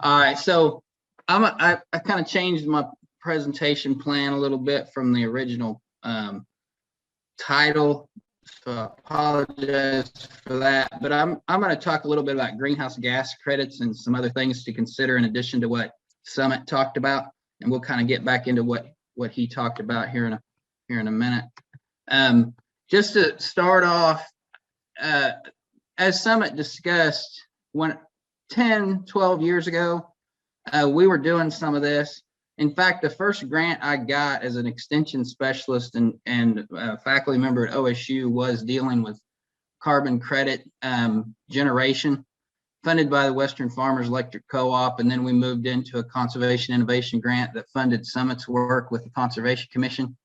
All right, so I kind of changed my presentation plan a little bit from the original title, so I apologize for that. But I'm going to talk a little bit about greenhouse gas credits and some other things to consider in addition to what Sumit talked about, and we'll kind of get back into what he talked about here in a minute. Just to start off, as Sumit discussed, 10, 12 years ago, we were doing some of this. In fact, the first grant I got as an extension specialist and faculty member at OSU was dealing with carbon credit generation, funded by the Western Farmers Electric Co-op, and then we moved into a conservation innovation grant that funded Sumit's work with the Conservation Commission.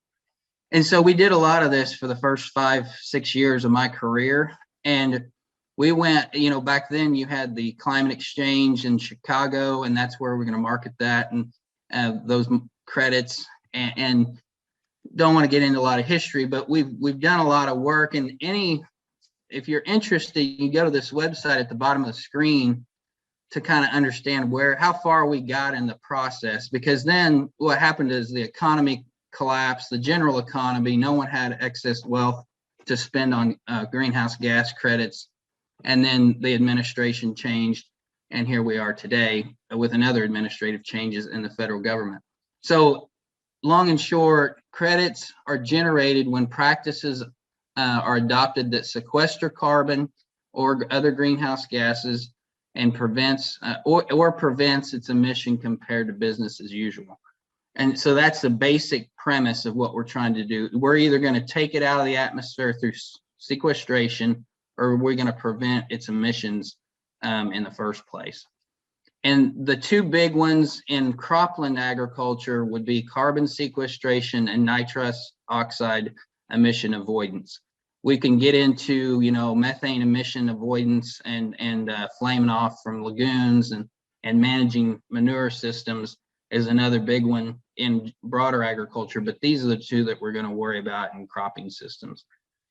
And so we did a lot of this for the first 5-6 years of my career. And we went, back then you had the climate exchange in Chicago, and that's where we're going to market that and those credits. And don't want to get into a lot of history, but we've done a lot of work. And if you're interested, you go to this website at the bottom of the screen to kind of understand how far we got in the process. Because then what happened is the economy collapsed, the general economy, no one had excess wealth to spend on greenhouse gas credits. And then the administration changed, and here we are today with another administrative changes in the federal government. So long and short, credits are generated when practices are adopted that sequester carbon or other greenhouse gases and prevents its emission compared to business as usual. And so that's the basic premise of what we're trying to do. We're either going to take it out of the atmosphere through sequestration, or we're going to prevent its emissions in the first place. And the two big ones in cropland agriculture would be carbon sequestration and nitrous oxide emission avoidance. We can get into, methane emission avoidance and flaming off from lagoons and managing manure systems is another big one in broader agriculture, but these are the two that we're going to worry about in cropping systems.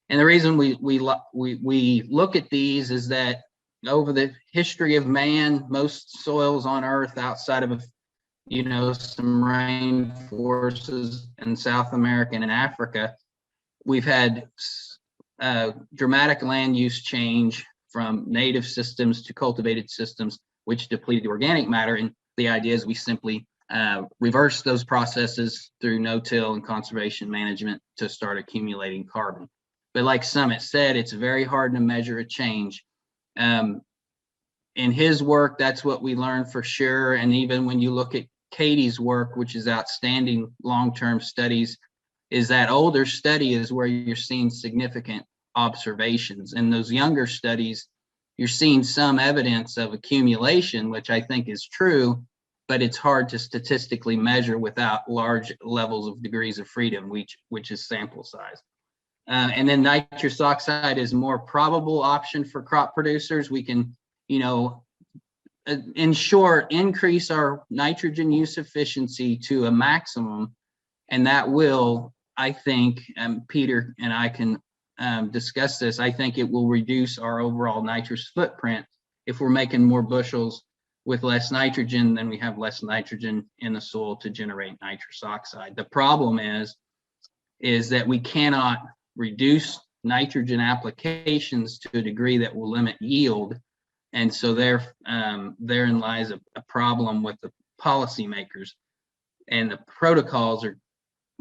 And the reason we look at these is that over the history of man, most soils on Earth outside of some rainforests in South America and in Africa, we've had dramatic land use change from native systems to cultivated systems, which depleted the organic matter. And the idea is we simply reverse those processes through no-till and conservation management to start accumulating carbon. But like Sumit said, it's very hard to measure a change. In his work, that's what we learned for sure. And even when you look at Katie's work, which is outstanding long-term studies, is that older study is where you're seeing significant observations. In those younger studies, you're seeing some evidence of accumulation, which I think is true, but it's hard to statistically measure without large levels of degrees of freedom, which is sample size. And then nitrous oxide is a more probable option for crop producers. We can, in short, increase our nitrogen use efficiency to a maximum. And that will, I think, Peter and I can discuss this, I think it will reduce our overall nitrous footprint. If we're making more bushels with less nitrogen, then we have less nitrogen in the soil to generate nitrous oxide. The problem is that we cannot reduce nitrogen applications to a degree that will limit yield. And so therein lies a problem with the policymakers. And the protocols are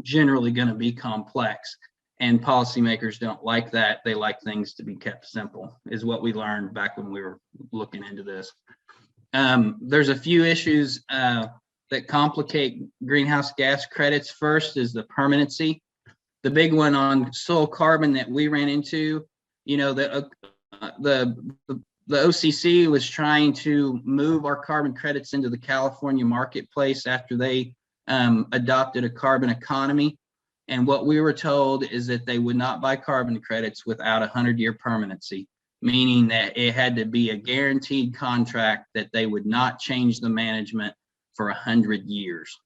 generally going to be complex. And policymakers don't like that. They like things to be kept simple, is what we learned back when we were looking into this. There's a few issues that complicate greenhouse gas credits. First is the permanency. The big one on soil carbon that we ran into, the OCC was trying to move our carbon credits into the California marketplace after they adopted a carbon economy. And what we were told is that they would not buy carbon credits without 100-year permanency, meaning that it had to be a guaranteed contract that they would not change the management for 100 years.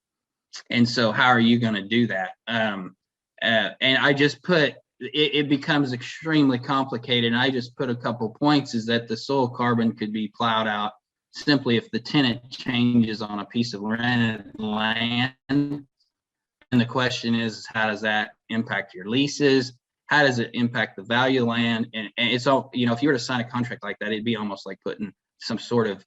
And so how are you going to do that? And I just put, it becomes extremely complicated. And I just put a couple points is that the soil carbon could be plowed out simply if the tenant changes on a piece of rented land. And the question is, how does that impact your leases? How does it impact the value of land? And it's all, you know, if you were to sign a contract like that, it'd be almost like putting some sort of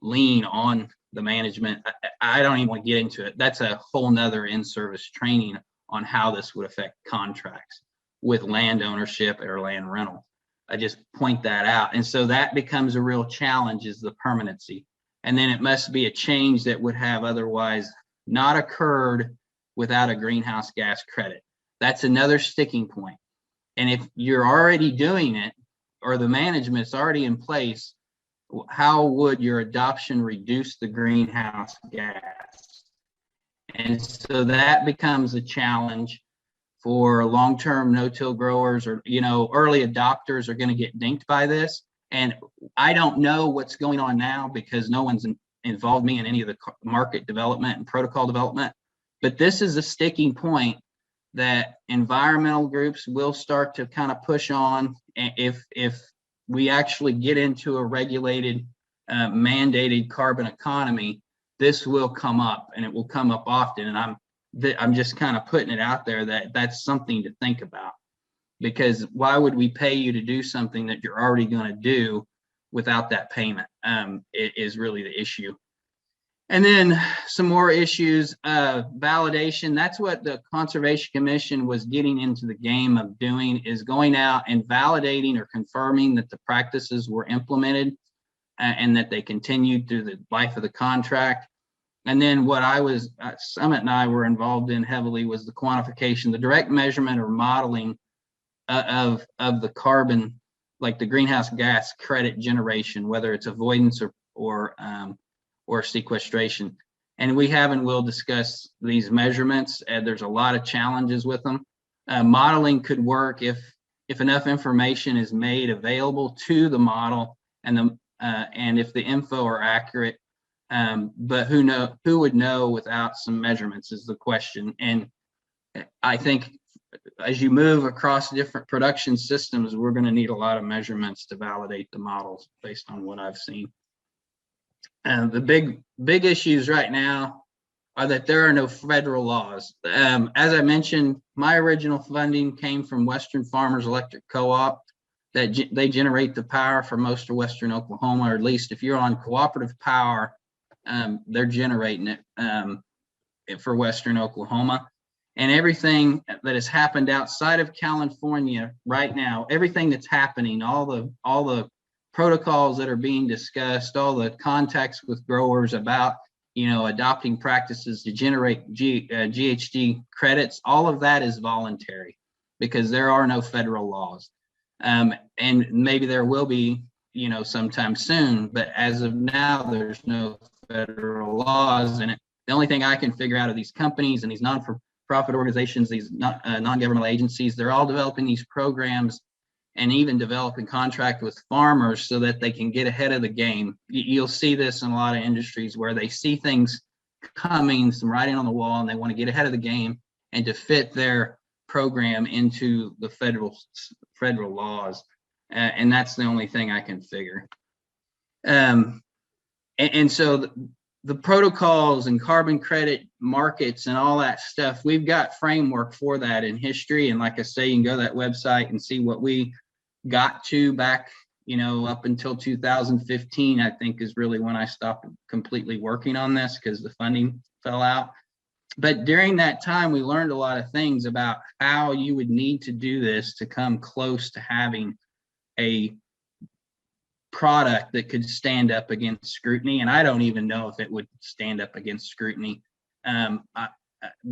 lien on the management. I don't even want to get into it. That's a whole nother in-service training on how this would affect contracts with land ownership or land rental. I just point that out. And so that becomes a real challenge, is the permanency. And then it must be a change that would have otherwise not occurred without a greenhouse gas credit. That's another sticking point. And if you're already doing it, or the management's already in place, how would your adoption reduce the greenhouse gas? And so that becomes a challenge for long-term no-till growers, or, you know, early adopters are going to get dinked by this. And I don't know what's going on now because no one's involved me in any of the market development and protocol development. But this is a sticking point that environmental groups will start to kind of push on if we actually get into a regulated, mandated carbon economy. This will come up, and it will come up often. And I'm just kind of putting it out there that that's something to think about, because why would we pay you to do something that you're already going to do without that payment? It is really the issue. And then some more issues, validation. That's what the Conservation Commission was getting into the game of doing, is going out and validating or confirming that the practices were implemented and that they continued through the life of the contract. And then what I was, Sumit and I were involved in heavily, was the quantification, the direct measurement or modeling of the carbon, like the greenhouse gas credit generation, whether it's avoidance or sequestration. And we have and will discuss these measurements. There's a lot of challenges with them. Modeling could work if enough information is made available to the model, and if the info are accurate. But who would know without some measurements is the question. And I think as you move across different production systems, we're going to need a lot of measurements to validate the models based on what I've seen. The big issues right now are that there are no federal laws. As I mentioned, my original funding came from Western Farmers Electric Co-op, that they generate the power for most of Western Oklahoma, or at least if you're on cooperative power, they're generating it for Western Oklahoma. And everything that has happened outside of California right now, everything that's happening, all the protocols that are being discussed, all the contacts with growers about, you know, adopting practices to generate GHG credits, all of that is voluntary because there are no federal laws. And maybe there will be, you know, sometime soon, but as of now, there's no federal laws. And the only thing I can figure out of these companies and these non-for-profit organizations, these non-governmental agencies, they're all developing these programs and even developing contract with farmers so that they can get ahead of the game. You'll see this in a lot of industries where they see things coming, some writing on the wall, and they want to get ahead of the game and to fit their program into the federal laws. And that's the only thing I can figure. And so the protocols and carbon credit markets and all that stuff, we've got framework for that in history. And like I say, you can go to that website and see what we got to back, you know, up until 2015, I think is really when I stopped completely working on this because the funding fell out. But during that time, we learned a lot of things about how you would need to do this to come close to having a product that could stand up against scrutiny. And I don't even know if it would stand up against scrutiny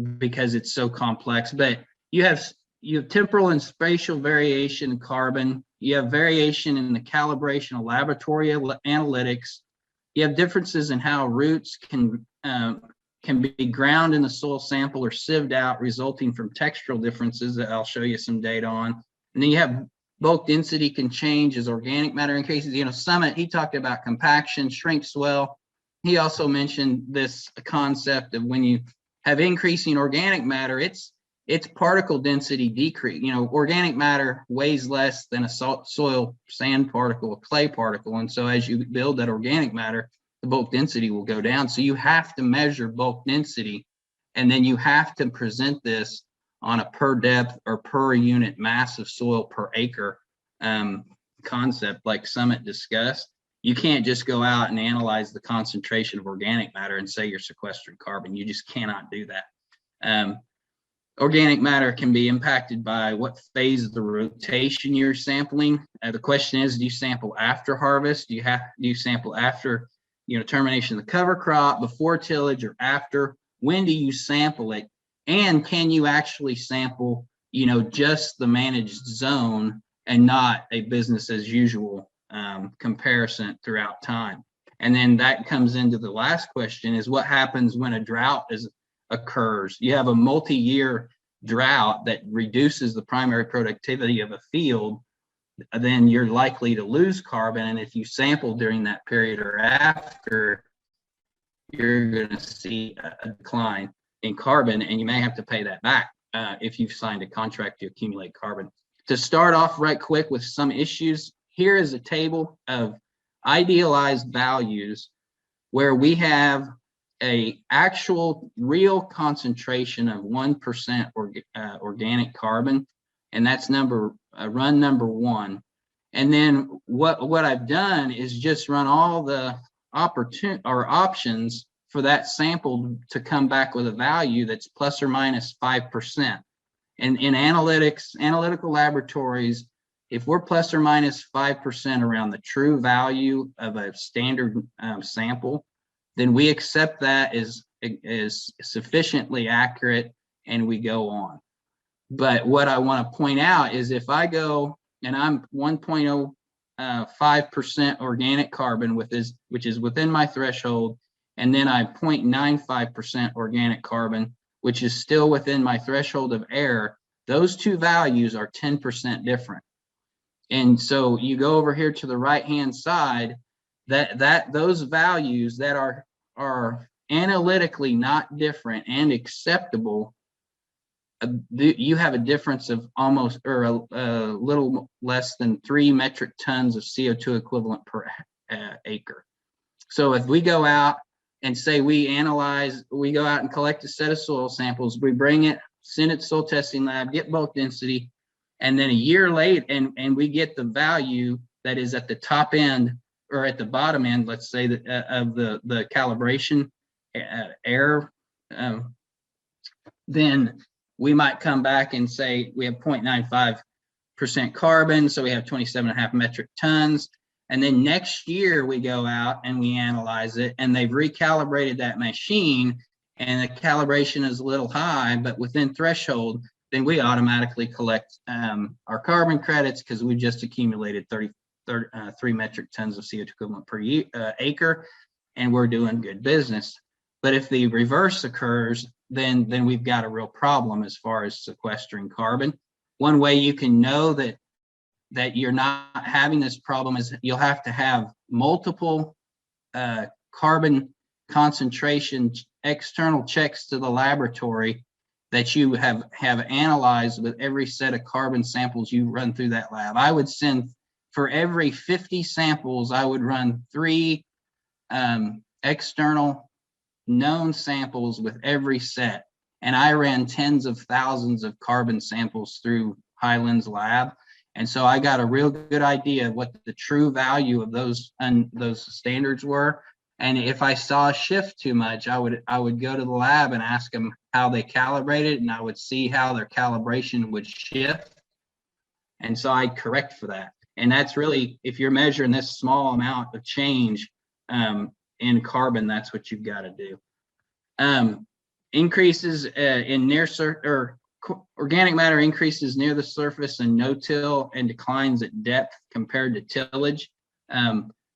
because it's so complex. But you have temporal and spatial variation in carbon. You have variation in the calibration of laboratory analytics. You have differences in how roots can be ground in the soil sample or sieved out, resulting from textural differences that I'll show you some data on. And then you have bulk density can change as organic matter increases. You know, Sumit, he talked about compaction, shrink swell. He also mentioned this concept of when you have increasing organic matter, it's its particle density decrease. Organic matter weighs less than a soil sand particle, a clay particle. And so as you build that organic matter, the bulk density will go down. So you have to measure bulk density, and then you have to present this on a per depth or per unit mass of soil per acre concept like Sumit discussed. You can't just go out and analyze the concentration of organic matter and say you're sequestering carbon. You just cannot do that. Organic matter can be impacted by what phase of the rotation you're sampling. The question is, do you sample after harvest? Do you sample after termination of the cover crop, before tillage, or after? When do you sample it? And can you actually sample just the managed zone and not a business as usual comparison throughout time? And then that comes into the last question, is what happens when a drought occurs? You have a multi-year drought that reduces the primary productivity of a field, then you're likely to lose carbon. And if you sample during that period or after, you're going to see a decline in carbon, and you may have to pay that back if you've signed a contract to accumulate carbon. To start off right quick with some issues, here is a table of idealized values where we have a actual real concentration of 1% organic carbon, and that's run number one. And then what I've done is just run all the options for that sample to come back with a value that's plus or minus 5%. And in analytical laboratories, if we're plus or minus 5% around the true value of a standard sample, then we accept that as sufficiently accurate and we go on. But what I want to point out is if I go and I'm 1.05% organic carbon, which is within my threshold, and then I 0.95% organic carbon, which is still within my threshold of error, those two values are 10% different. And so you go over here to the right-hand side, those values that are analytically not different and acceptable, you have a difference of almost, or a little less than 3 metric tons of CO2 equivalent per acre. So if we go out and say we go out and collect a set of soil samples, we bring it, send it to soil testing lab, get bulk density, and then a year later, and we get the value that is at the top end or at the bottom end, let's say, of the calibration error, then we might come back and say we have 0.95% carbon, so we have 27.5 metric tons. And then next year we go out and we analyze it, and they've recalibrated that machine, and the calibration is a little high, but within threshold, then we automatically collect our carbon credits because we just accumulated 3 metric tons of CO2 equivalent per acre, and we're doing good business. But if the reverse occurs, then we've got a real problem as far as sequestering carbon. One way you can know that you're not having this problem is you'll have to have multiple carbon concentration external checks to the laboratory that you have analyzed with every set of carbon samples you run through that lab. I would send, for every 50 samples, I would run 3 external known samples with every set. And I ran tens of thousands of carbon samples through Highland's lab. And so I got a real good idea of what the true value of those standards were. And if I saw a shift too much, I would go to the lab and ask them how they calibrated, and I would see how their calibration would shift. And so I'd correct for that. And that's really, if you're measuring this small amount of change in carbon, that's what you've got to do. Increases in organic matter increases near the surface and no-till, and declines at depth compared to tillage.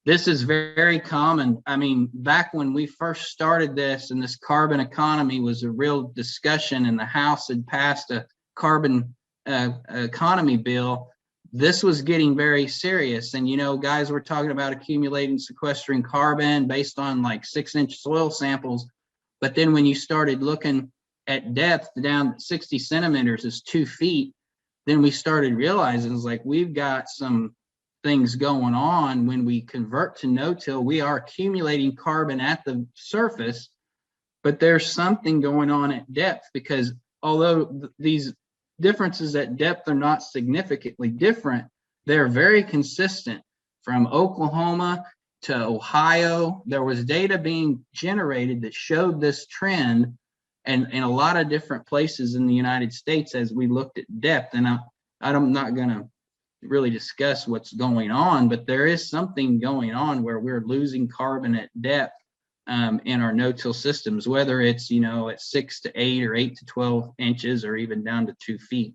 This is very common. I mean, back when we first started this and this carbon economy was a real discussion, and the House had passed a carbon economy bill, this was getting very serious. And, guys were talking about accumulating, sequestering carbon based on like 6-inch soil samples. But then when you started looking at depth down 60 centimeters is 2 feet, then we started realizing it's like we've got some things going on when we convert to no-till. We are accumulating carbon at the surface, but there's something going on at depth, because although these differences at depth are not significantly different, they're very consistent. From Oklahoma to Ohio, there was data being generated that showed this trend, and in a lot of different places in the United States as we looked at depth. And I'm not going to really discuss what's going on, but there is something going on where we're losing carbon at depth in our no-till systems, whether it's, at 6 to 8 or 8 to 12 inches or even down to 2 feet.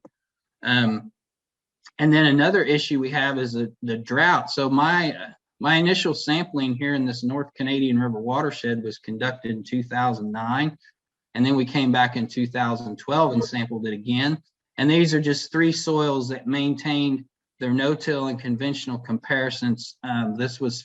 And then another issue we have is the drought. So my initial sampling here in this North Canadian River watershed was conducted in 2009. And then we came back in 2012 and sampled it again. And these are just 3 soils that maintained their no-till and conventional comparisons. This was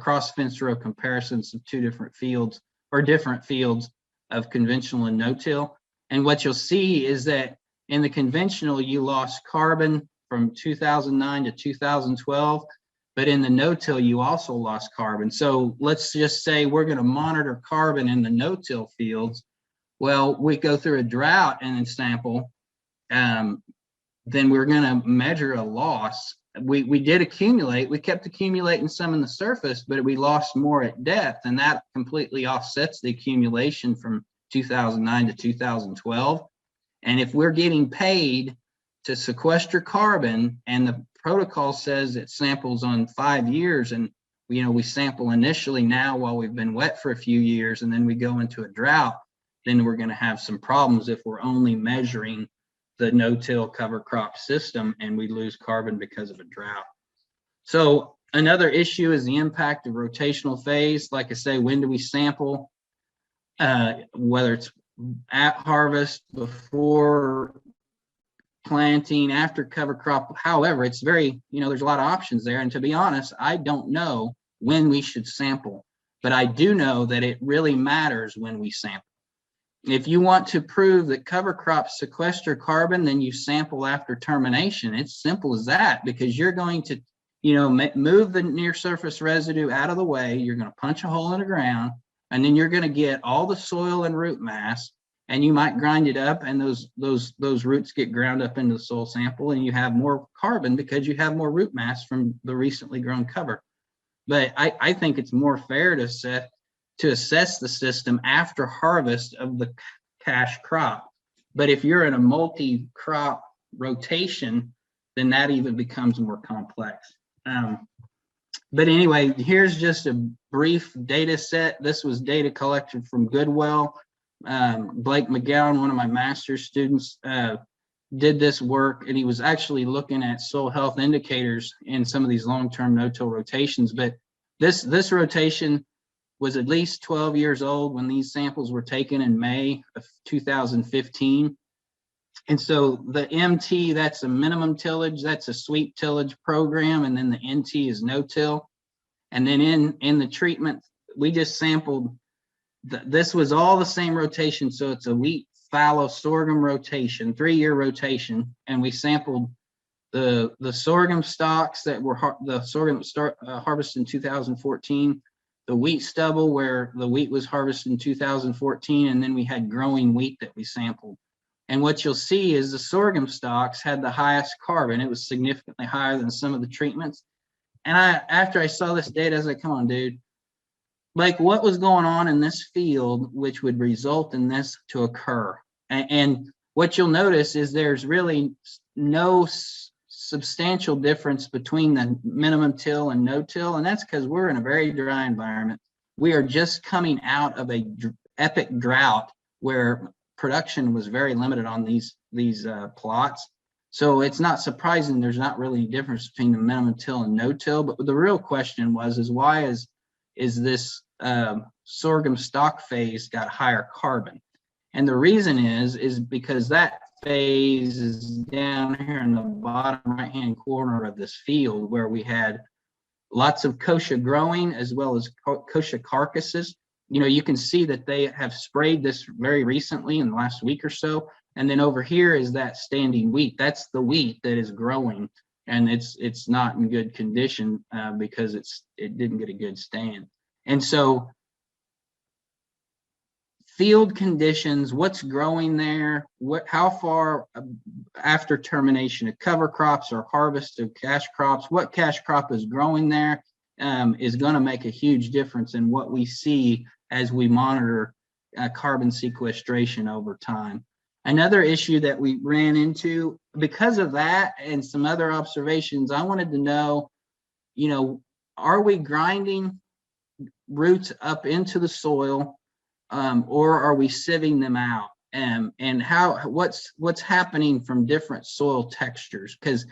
cross fence row comparisons of 2 different fields, or different fields of conventional and no-till. And what you'll see is that in the conventional, you lost carbon from 2009 to 2012, but in the no-till, you also lost carbon. So let's just say we're going to monitor carbon in the no-till fields. Well, we go through a drought and then sample, then we're going to measure a loss. We did accumulate. We kept accumulating some in the surface, but we lost more at depth, and that completely offsets the accumulation from 2009 to 2012. And if we're getting paid to sequester carbon, and the protocol says it samples on 5 years, and we sample initially now while we've been wet for a few years, and then we go into a drought, then we're going to have some problems if we're only measuring the no-till cover crop system and we lose carbon because of a drought. So another issue is the impact of rotational phase. Like I say, when do we sample? Whether it's at harvest, before planting, after cover crop. However, it's very, there's a lot of options there. And to be honest, I don't know when we should sample, but I do know that it really matters when we sample. If you want to prove that cover crops sequester carbon, then you sample after termination. It's simple as that, because you're going to, move the near surface residue out of the way. You're going to punch a hole in the ground, and then you're going to get all the soil and root mass, and you might grind it up, and those roots get ground up into the soil sample, and you have more carbon because you have more root mass from the recently grown cover. But I think it's more fair to assess the system after harvest of the cash crop. But if you're in a multi-crop rotation, then that even becomes more complex. But anyway, here's just a brief data set. This was data collected from Goodwell. Blake McGowan, one of my master's students, did this work, and he was actually looking at soil health indicators in some of these long-term no-till rotations. But this rotation was at least 12 years old when these samples were taken in May of 2015. And so the MT, that's a minimum tillage, that's a sweep tillage program, and then the NT is no-till. And then in the treatment, we just sampled, this was all the same rotation, so it's a wheat, fallow, sorghum rotation, 3-year rotation, and we sampled the sorghum stalks that were harvested in 2014, the wheat stubble where the wheat was harvested in 2014, and then we had growing wheat that we sampled. And what you'll see is the sorghum stalks had the highest carbon. It was significantly higher than some of the treatments. And after I saw this data, I was like, come on, dude. Like, what was going on in this field which would result in this to occur? And what you'll notice is there's really no substantial difference between the minimum till and no-till, and that's because we're in a very dry environment. We are just coming out of a epic drought where production was very limited on these plots. So it's not surprising there's not really a difference between the minimum till and no-till. But the real question is why is this sorghum stalk phase got higher carbon? And the reason is because that phase is down here in the bottom right-hand corner of this field, where we had lots of kochia growing as well as kochia carcasses. you know, you can see that they have sprayed this very recently in the last week or so. And then over here is that standing wheat. That's the wheat that is growing, and it's not in good condition because it didn't get a good stand. And so field conditions, what's growing there, how far after termination of cover crops or harvest of cash crops, what cash crop is growing there is going to make a huge difference in what we see as we monitor carbon sequestration over time. Another issue that we ran into because of that and some other observations, I wanted to know, you know, are we grinding roots up into the soil, or are we sieving them out? And what's happening from different soil textures? Because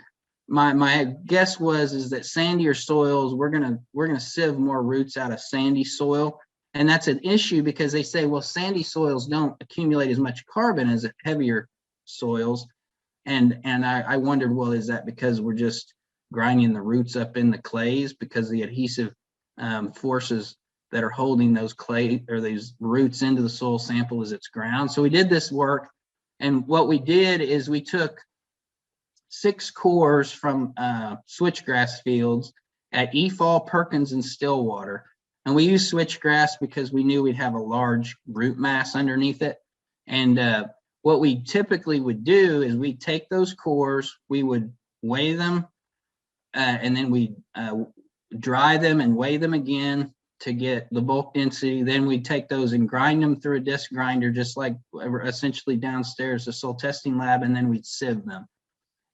my guess is that sandier soils, we're gonna sieve more roots out of sandy soil, and that's an issue because they say, well, sandy soils don't accumulate as much carbon as heavier soils, and I wondered, well, is that because we're just grinding the roots up in the clays because the adhesive forces that are holding those clay or these roots into the soil sample as it's ground? So we did this work, and what we did is we took 6 cores from switchgrass fields at Efall, Perkins, and Stillwater. And we used switchgrass because we knew we'd have a large root mass underneath it. And what we typically would do is we'd take those cores, we would weigh them, and then we dry them and weigh them again to get the bulk density. Then we'd take those and grind them through a disc grinder, just like essentially downstairs, the soil testing lab, and then we'd sieve them.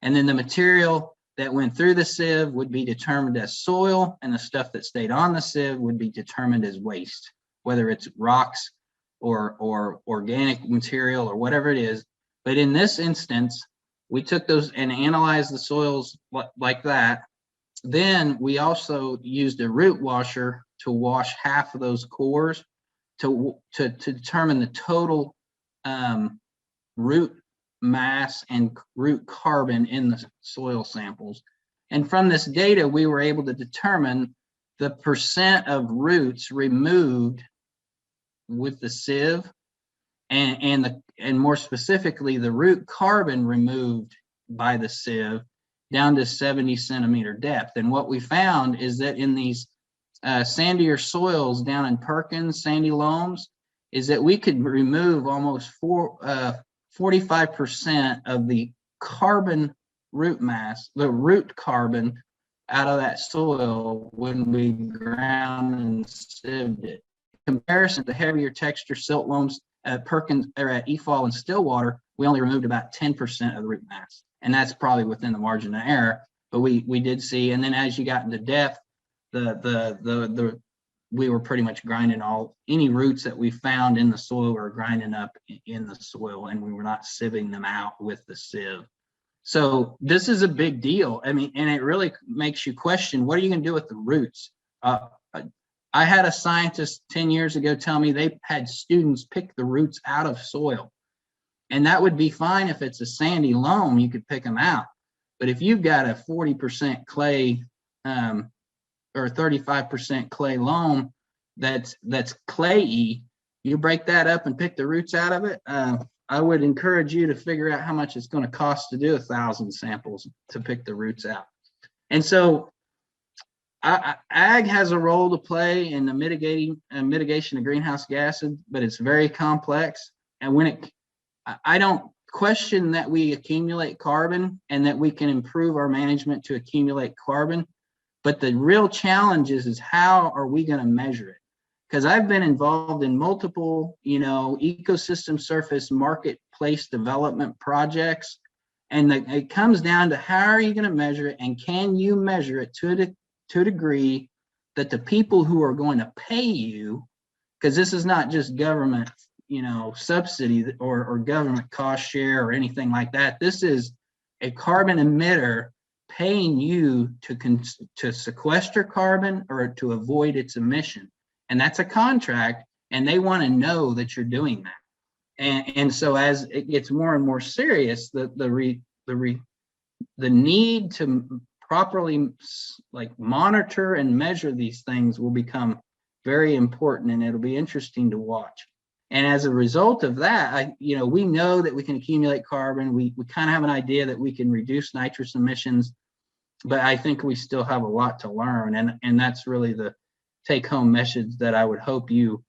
And then the material that went through the sieve would be determined as soil, and the stuff that stayed on the sieve would be determined as waste, whether it's rocks or organic material or whatever it is. But in this instance, we took those and analyzed the soils like that. Then we also used a root washer to wash half of those cores to determine the total root mass and root carbon in the soil samples. And from this data, we were able to determine the percent of roots removed with the sieve, and more specifically, the root carbon removed by the sieve down to 70 centimeter depth. And what we found is that in these sandier soils down in Perkins, sandy loams, is that we could remove almost 45% of the carbon root mass, the root carbon, out of that soil when we ground and sieved it. In comparison to heavier texture silt loams at Perkins or at Efall and Stillwater, we only removed about 10% of the root mass, and that's probably within the margin of error. But we did see, and then as you got into depth, we were pretty much grinding any roots that we found in the soil, we were grinding up in the soil, and we were not sieving them out with the sieve. So this is a big deal. I mean, and it really makes you question, what are you going to do with the roots? I had a scientist 10 years ago tell me they had students pick the roots out of soil. And that would be fine if it's a sandy loam, you could pick them out. But if you've got a 40% clay or 35% clay loam that's clayey, you break that up and pick the roots out of it. I would encourage you to figure out how much it's going to cost to do 1,000 samples to pick the roots out. And so ag has a role to play in the mitigation of greenhouse gases, but it's very complex. And I don't question that we accumulate carbon and that we can improve our management to accumulate carbon. But the real challenge is how are we going to measure it? Because I've been involved in multiple, ecosystem surface marketplace development projects, and it comes down to how are you going to measure it, and can you measure it to a degree that the people who are going to pay you, because this is not just government, subsidy or government cost share or anything like that. This is a carbon emitter paying you to sequester carbon or to avoid its emission. And that's a contract, and they want to know that you're doing that. And so as it gets more and more serious, the need to properly monitor and measure these things will become very important, and it'll be interesting to watch. And as a result of that, we know that we can accumulate carbon. We kind of have an idea that we can reduce nitrous emissions, but I think we still have a lot to learn. And that's really the take-home message that I would hope you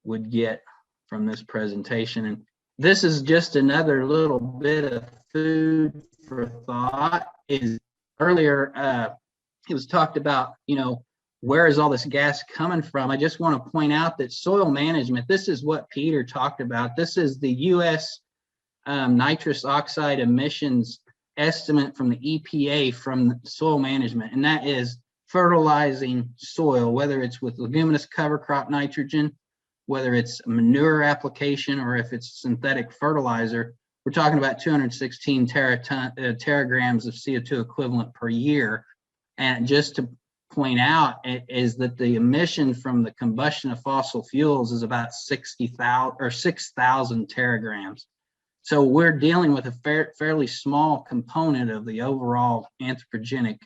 would get from this presentation. And this is just another little bit of food for thought. Earlier, it was talked about, where is all this gas coming from? I just want to point out that soil management, this is what Peter talked about. This is the U.S. Nitrous oxide emissions estimate from the EPA from soil management, and that is fertilizing soil, whether it's with leguminous cover crop nitrogen, whether it's manure application, or if it's synthetic fertilizer. We're talking about 216 teragrams of CO2 equivalent per year. And just to point out is that the emission from the combustion of fossil fuels is about 60,000 or 6,000 teragrams. So we're dealing with a fairly small component of the overall anthropogenic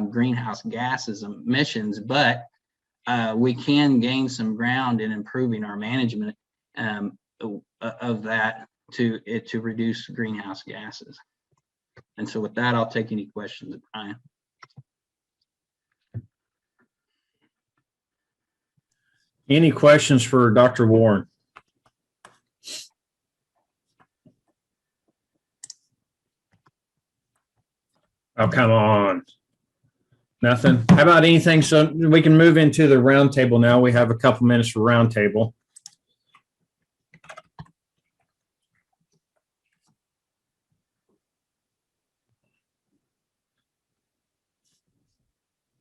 greenhouse gases emissions, but we can gain some ground in improving our management of that to reduce greenhouse gases. And so with that, I'll take any questions, Brian. Any questions for Dr. Warren? Oh, come on. Nothing. How about anything? So we can move into the roundtable now. We have a couple minutes for roundtable.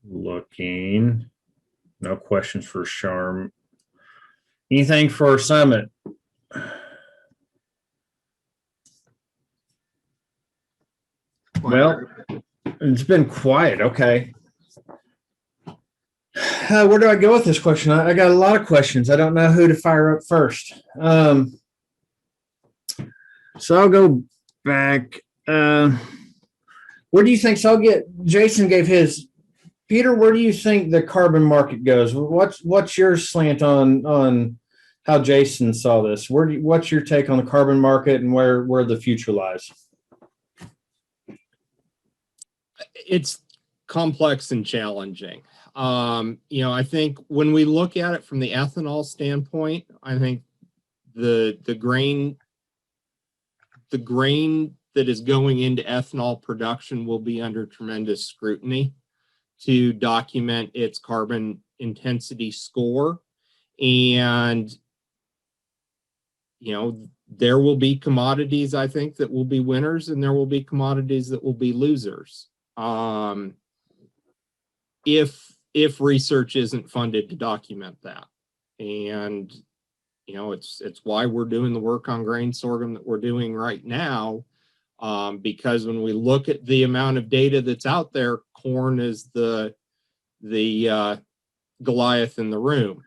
Looking. No questions for Sharma. Anything for Sumit? Well, it's been quiet. Okay. Where do I go with this question? I got a lot of questions. I don't know who to fire up first. So I'll go back. Where do you think? So I'll get, Jason gave his. Peter, where do you think the carbon market goes? What's your slant on how Jason saw this? What's your take on the carbon market and where the future lies? It's complex and challenging. I think when we look at it from the ethanol standpoint, I think the grain that is going into ethanol production will be under tremendous scrutiny to document its carbon intensity score. And, there will be commodities, I think, that will be winners, and there will be commodities that will be losers. If research isn't funded to document that. And, it's why we're doing the work on grain sorghum that we're doing right now. Because when we look at the amount of data that's out there, corn is the Goliath in the room.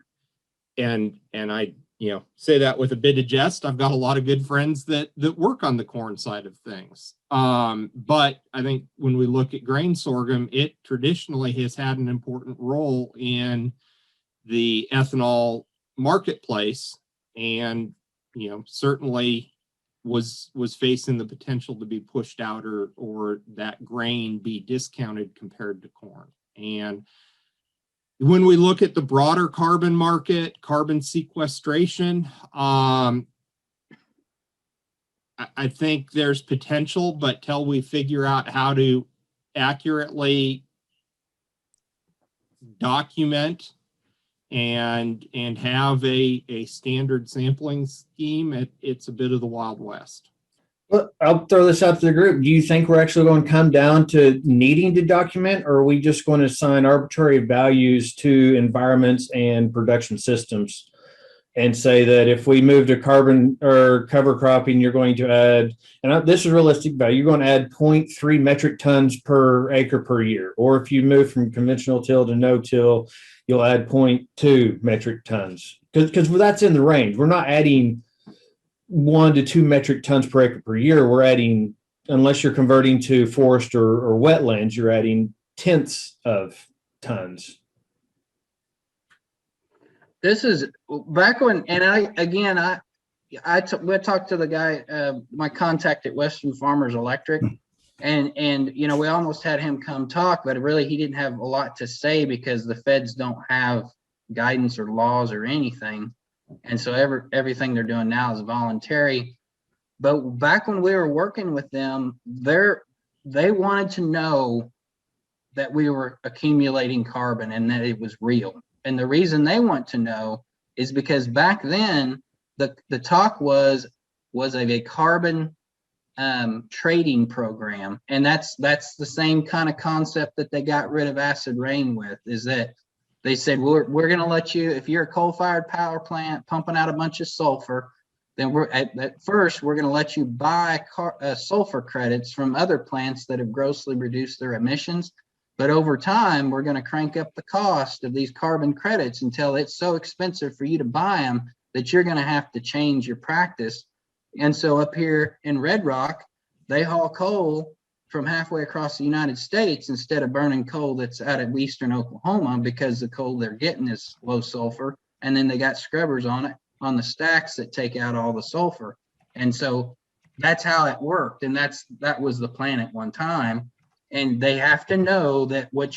And I, say that with a bit of jest. I've got a lot of good friends that work on the corn side of things. But I think when we look at grain sorghum, it traditionally has had an important role in the ethanol marketplace, and certainly was facing the potential to be pushed out or that grain be discounted compared to corn. And when we look at the broader carbon market, carbon sequestration, I think there's potential, but till we figure out how to accurately document and have a standard sampling scheme, it's a bit of the Wild West. Well, I'll throw this out to the group. Do you think we're actually going to come down to needing to document, or are we just going to assign arbitrary values to environments and production systems and say that if we move to carbon or cover cropping, you're going to add, and this is realistic value, you're going to add 0.3 metric tons per acre per year. Or if you move from conventional till to no-till, you'll add 0.2 metric tons. Because that's in the range. We're not adding 1 to 2 metric tons per acre per year. We're adding, unless you're converting to forest or wetlands, you're adding tenths of tons. this is back when, and we talked to the guy, my contact at Western Farmers Electric, and you know, we almost had him come talk, but really he didn't have a lot to say because the feds don't have guidance or laws or anything, and so everything they're doing now is voluntary. But back when we were working with them, they wanted to know that we were accumulating carbon and that it was real. And the reason they want to know is because back then the talk was of a carbon trading program, and that's the same kind of concept that they got rid of acid rain with. Is that they said we're going to let you, if you're a coal-fired power plant pumping out a bunch of sulfur, then we're at first we're going to let you buy sulfur credits from other plants that have grossly reduced their emissions. But over time, we're going to crank up the cost of these carbon credits until it's so expensive for you to buy them that you're going to have to change your practice. And so up here in Red Rock, they haul coal from halfway across the United States instead of burning coal that's out of eastern Oklahoma, because the coal they're getting is low sulfur. And then they got scrubbers on it, on the stacks that take out all the sulfur. And so that's how it worked. And that was the plan at one time. And they have to know that what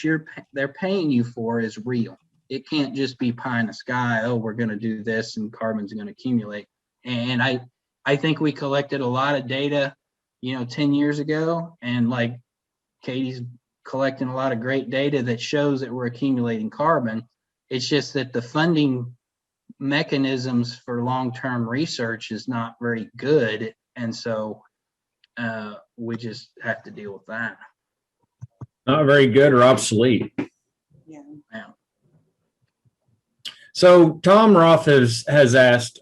they're paying you for is real. It can't just be pie in the sky. Oh, we're going to do this and carbon's going to accumulate. And I think we collected a lot of data, 10 years ago. And like Katie's collecting a lot of great data that shows that we're accumulating carbon. It's just that the funding mechanisms for long-term research is not very good. And so we just have to deal with that. Not very good or obsolete. Yeah. So Tom Roth has asked,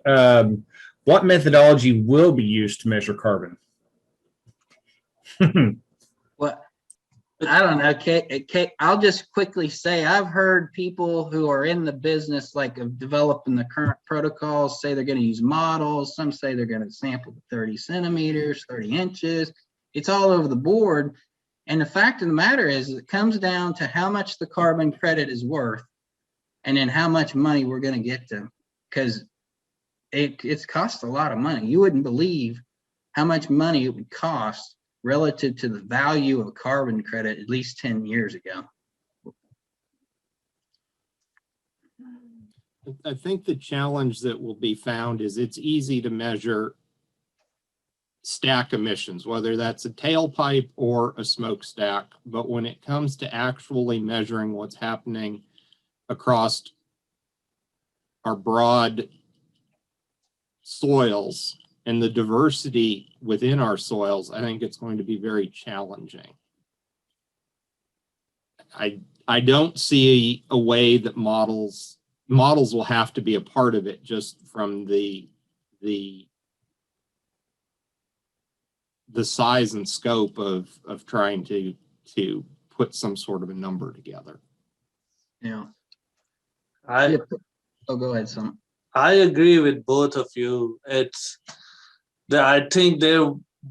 what methodology will be used to measure carbon? Well, I don't know, Kate, I'll just quickly say I've heard people who are in the business, like of developing the current protocols, say they're going to use models. Some say they're going to sample 30 centimeters, 30 inches. It's all over the board. And the fact of the matter is, it comes down to how much the carbon credit is worth and then how much money we're going to get them, because it's cost a lot of money. You wouldn't believe how much money it would cost relative to the value of a carbon credit at least 10 years ago. I think the challenge that will be found is it's easy to measure stack emissions, whether that's a tailpipe or a smokestack. But when it comes to actually measuring what's happening across our broad soils and the diversity within our soils, I think it's going to be very challenging. I don't see a way that models will have to be a part of it, just from the size and scope of trying to put some sort of a number together. Yeah. I Go ahead, Sumit. I agree with both of you. I think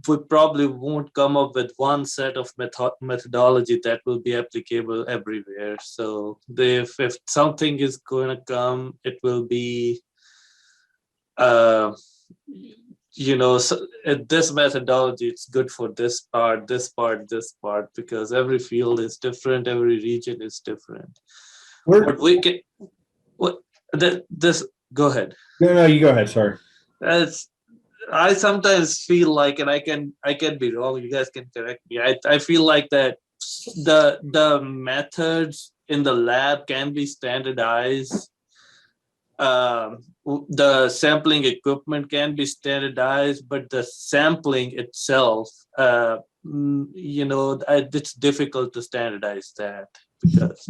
we probably won't come up with one set of methodology that will be applicable everywhere. So if something is going to come, it will be, this methodology, it's good for this part, because every field is different, every region is different. But we can, go ahead. No, you go ahead. Sorry. I sometimes feel like, and I can be wrong, you guys can correct me. I feel like that the methods in the lab can be standardized. The sampling equipment can be standardized, but the sampling itself, it's difficult to standardize that, because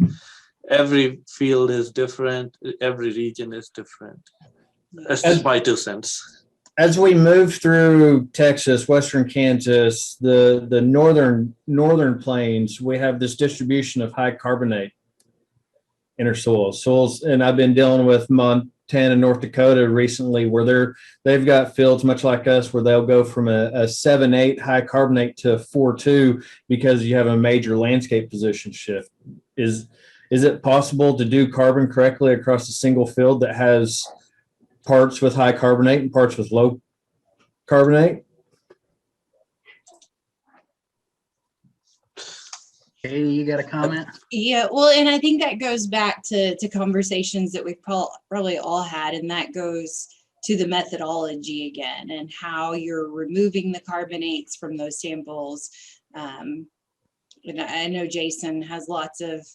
every field is different, every region is different. That's just my 2 cents. As we move through Texas, Western Kansas, the northern plains, we have this distribution of high carbonate inner soils. And I've been dealing with Montana, North Dakota recently, where they've got fields much like us, where they'll go from a 7.8 high carbonate to 4.2 because you have a major landscape position shift. Is it possible to do carbon correctly across a single field that has parts with high carbonate and parts with low carbonate? Katie, you got a comment? Yeah, well, and I think that goes back to conversations that we've probably all had, and that goes to the methodology again and how you're removing the carbonates from those samples. And I know Jason has lots of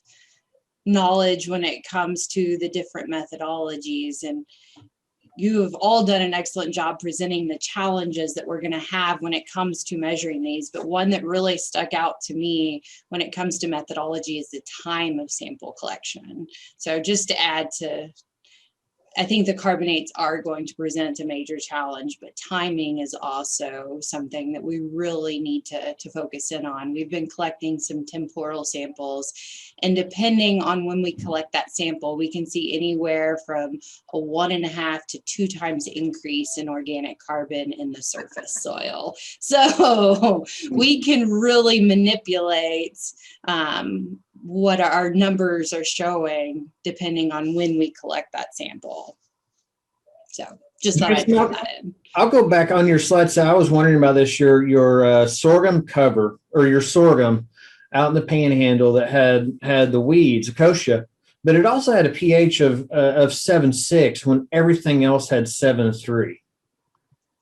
knowledge when it comes to the different methodologies, and you have all done an excellent job presenting the challenges that we're going to have when it comes to measuring these. But one that really stuck out to me when it comes to methodology is the time of sample collection. So just to add to, I think the carbonates are going to present a major challenge, but timing is also something that we really need to focus in on. We've been collecting some temporal samples, and depending on when we collect that sample, we can see anywhere from a 1.5 to 2 times increase in organic carbon in the surface soil. So we can really manipulate what our numbers are showing depending on when we collect that sample. So just thought I'd put that in. I'll go back on your slide. So I was wondering about this, your sorghum cover, or your sorghum out in the panhandle that had the weeds, kochia, but it also had a pH of 7.6 when everything else had 7.3.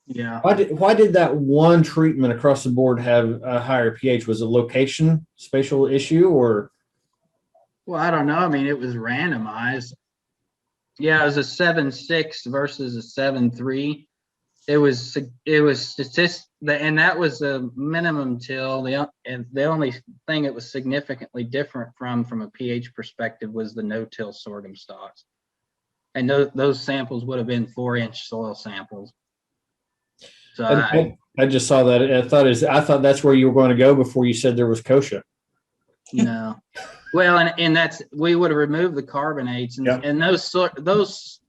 Yeah. Why did that one treatment across the board have a higher pH? Was it location, spatial issue, or? Well, I don't know. I mean, it was randomized. Yeah, it was a 7.6 versus a 7.3. It was and that was a minimum till and the only thing it was significantly different from a pH perspective was the no-till sorghum stalks, and those samples would have been 4-inch soil samples. So I just saw that. I thought that's where you were going to go before you said there was kochia. No. Well, and that's, we would have removed the carbonates, and those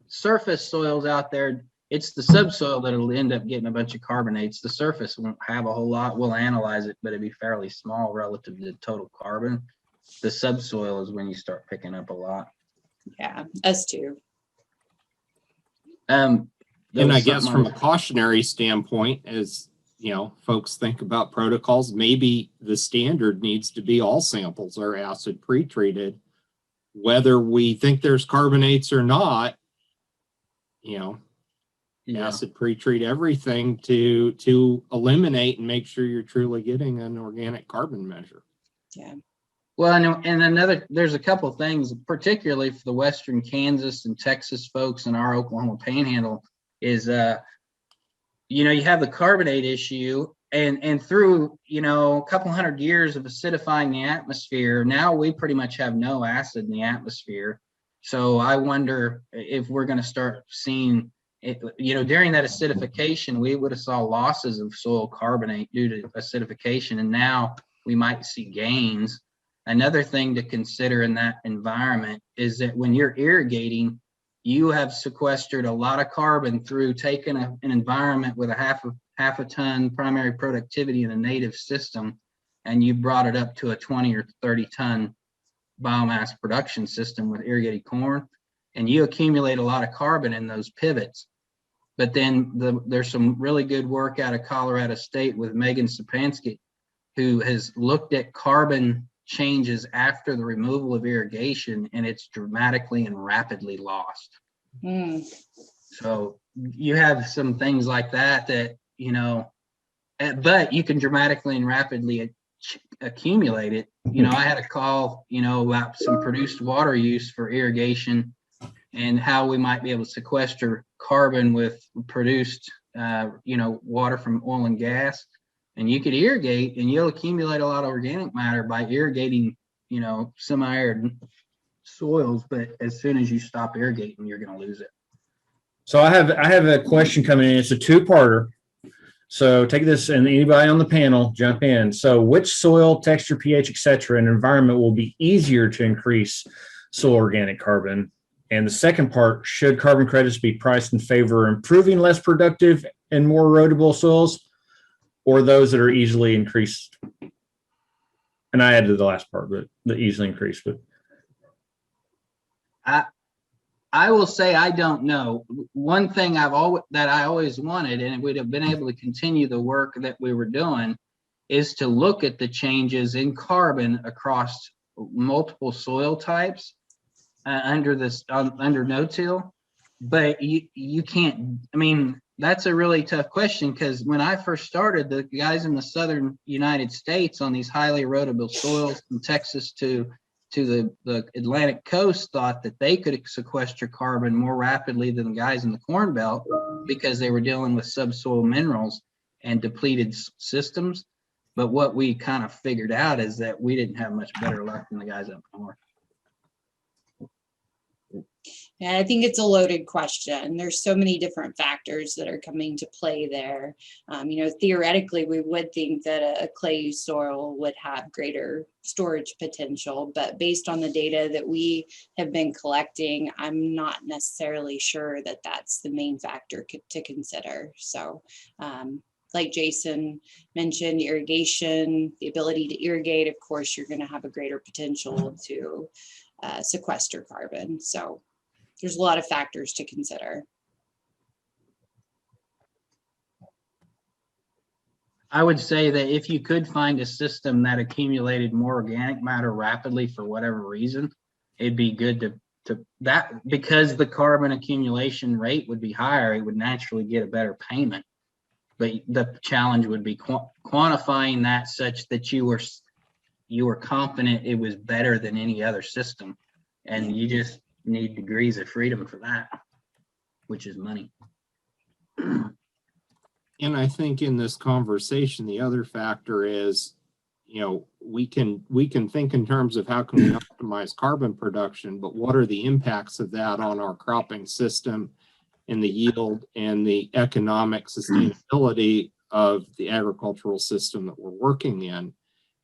surface soils out there, it's the subsoil that'll end up getting a bunch of carbonates. The surface won't have a whole lot. We'll analyze it, but it'd be fairly small relative to the total carbon. The subsoil is when you start picking up a lot. Yeah, us too. And I guess from a cautionary standpoint, as you know, folks think about protocols, maybe the standard needs to be all samples are acid pre-treated, whether we think there's carbonates or not. You know, acid pre-treat everything to eliminate and make sure you're truly getting an organic carbon measure. Yeah. Well, and there's a couple of things, particularly for the Western Kansas and Texas folks and our Oklahoma Panhandle, is you have the carbonate issue, and through a couple hundred years of acidifying the atmosphere, now we pretty much have no acid in the atmosphere. So I wonder if we're going to start seeing it, during that acidification, we would have saw losses of soil carbonate due to acidification, and now we might see gains. Another thing to consider in that environment is that when you're irrigating, you have sequestered a lot of carbon through taking an environment with a half a ton primary productivity in a native system, and you brought it up to a 20 or 30 ton biomass production system with irrigated corn, and you accumulate a lot of carbon in those pivots. But then there's some really good work out of Colorado State with Megan Sapansky, who has looked at carbon changes after the removal of irrigation, and it's dramatically and rapidly lost. So you have some things like that but you can dramatically and rapidly accumulate it. I had a call about some produced water use for irrigation and how we might be able to sequester carbon with produced water from oil and gas. And you could irrigate and you'll accumulate a lot of organic matter by irrigating, semi-arid soils. But as soon as you stop irrigating, you're going to lose it. So I have a question coming in. It's a 2-parter. So take this, and anybody on the panel jump in. So which soil, texture, pH, etc., and environment will be easier to increase soil organic carbon? And the second part, should carbon credits be priced in favor of improving less productive and more erodible soils, or those that are easily increased? And And I added the last part, but the easily increase. But I will say I don't know. One thing I always wanted, and we'd have been able to continue the work that we were doing, is to look at the changes in carbon across multiple soil types under no-till. But you can't. I mean, that's a really tough question, because when I first started, the guys in the southern United States on these highly erodible soils from Texas to the Atlantic coast thought that they could sequester carbon more rapidly than the guys in the Corn Belt, because they were dealing with subsoil minerals and depleted systems. But what we kind of figured out is that we didn't have much better luck than the guys up north. And I think it's a loaded question. There's so many different factors that are coming to play there. Theoretically, we would think that a clay soil would have greater storage potential, but based on the data that we have been collecting, I'm not necessarily sure that that's the main factor to consider. So, like Jason mentioned, irrigation, the ability to irrigate, of course, you're going to have a greater potential to sequester carbon. So there's a lot of factors to consider. I would say that if you could find a system that accumulated more organic matter rapidly for whatever reason, it'd be good to that, because the carbon accumulation rate would be higher, it would naturally get a better payment. But the challenge would be quantifying that such that you were confident it was better than any other system. And you just need degrees of freedom for that, which is money. And I think in this conversation, the other factor is, we can think in terms of how can we optimize carbon production, but what are the impacts of that on our cropping system and the yield and the economic sustainability of the agricultural system that we're working in.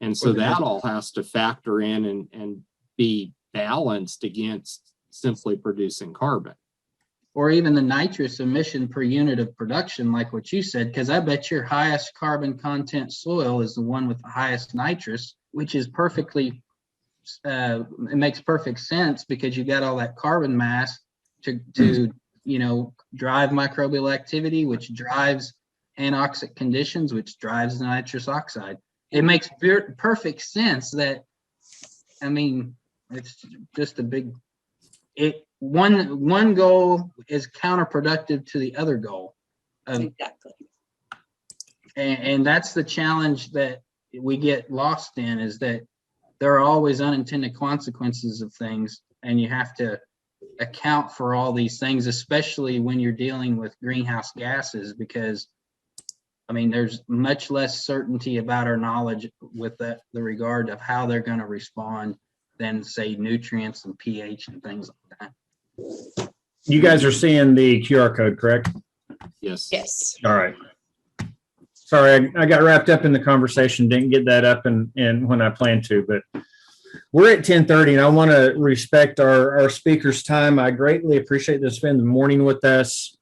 And so that all has to factor in and be balanced against simply producing carbon. Or even the nitrous emission per unit of production, like what you said, because I bet your highest carbon content soil is the one with the highest nitrous, which is perfectly, it makes perfect sense, because you got all that carbon mass to drive microbial activity, which drives anoxic conditions, which drives the nitrous oxide. It makes perfect sense that, I mean, it's just a big, one goal is counterproductive to the other goal. Exactly. And that's the challenge that we get lost in, is that there are always unintended consequences of things, and you have to account for all these things, especially when you're dealing with greenhouse gases, because I mean, there's much less certainty about our knowledge with the regard of how they're going to respond than, say, nutrients and pH and things like that. you guys are seeing the QR code, correct? Yes. Yes. All right. Sorry, I got wrapped up in the conversation, didn't get that up and when I planned to, but we're at 10:30 and I want to respect our speakers' time. I greatly appreciate them spending the morning with us.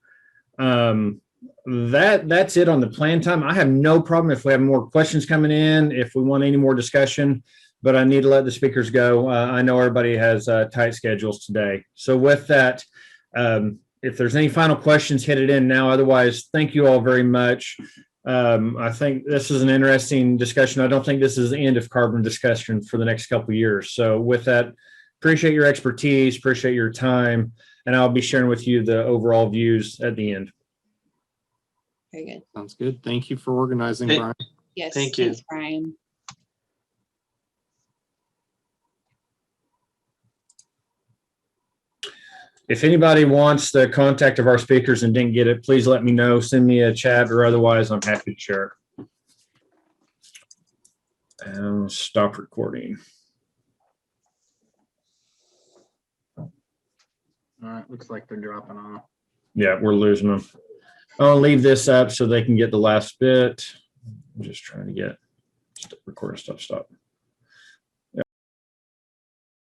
That's it on the plan time. I have no problem if we have more questions coming in, if we want any more discussion, but I need to let the speakers go. I know everybody has tight schedules today. So with that, if there's any final questions, hit it in now. Otherwise, thank you all very much. I think this is an interesting discussion. I don't think this is the end of carbon discussion for the next couple of years. So with that, appreciate your expertise, appreciate your time, and I'll be sharing with you the overall views at the end. Very good. Sounds good. Thank you for organizing, Brian. Yes. Thank you. Thanks, Brian. If anybody wants the contact of our speakers and didn't get it, please let me know. Send me a chat, or otherwise I'm happy to share it. And stop recording. All right, looks like they're dropping off. Yeah, we're losing them. I'll leave this up so they can get the last bit. I'm just trying to get recording stuff stopped.